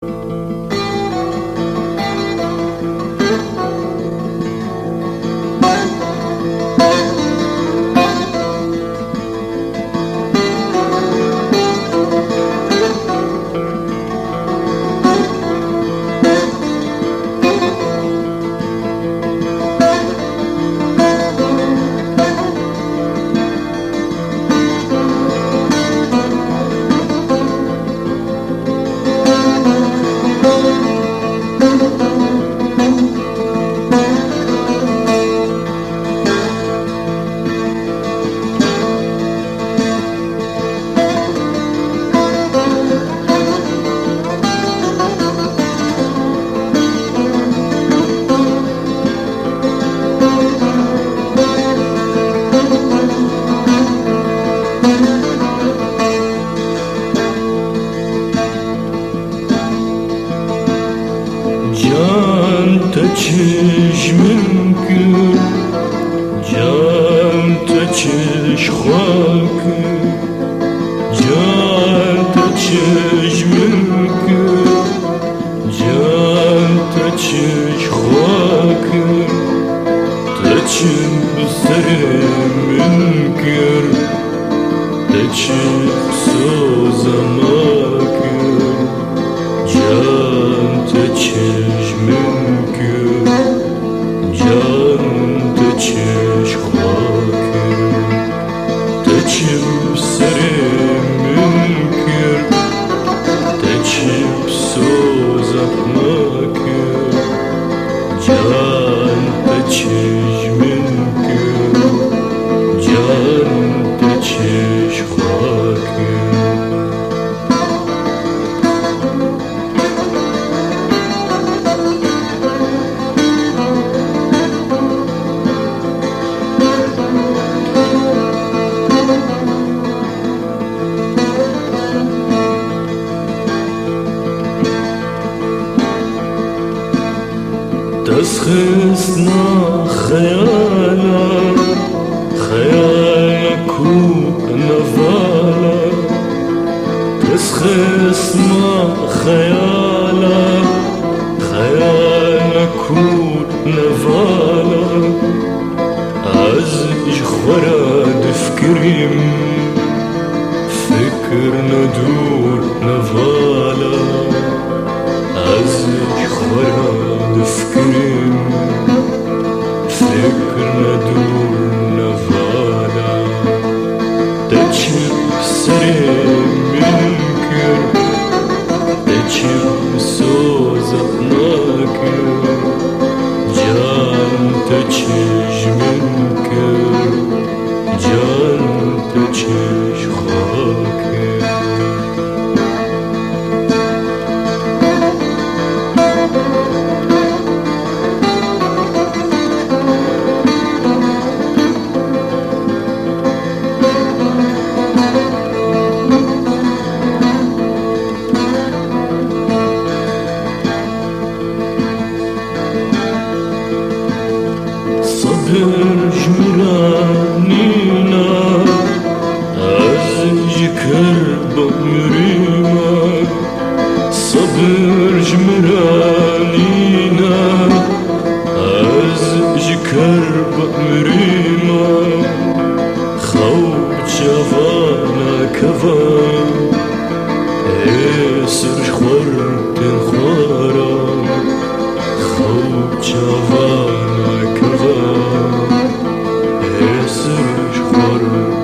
جان چشمم کن، جان چش خاک، جان چشمم کن، جان چش خاک، تچم بسرم کر، تچم سوزم کر، جان چشمم کن، جان چش خاک، تچم سرم کر، تچم سوزم کر، جان چشمم کن، جان چش خاک. تسخسنا خيالا خيالك نفالا تسخسنا خيالا خيالك نفالا از جخورا دفكريم فكر ندور نفالا از جخورا دفكريم فكر ندور نفالا تجيب سريم منكر تجيب سوزق ناكر جان تجيج منكر جان تجيج خاكر جمرانينا أزجكر بمريما صبر جمرانينا أزجكر بمريما خوب جوانا كفان اسر خورت خورا خوب جوانا كفان اسر خورت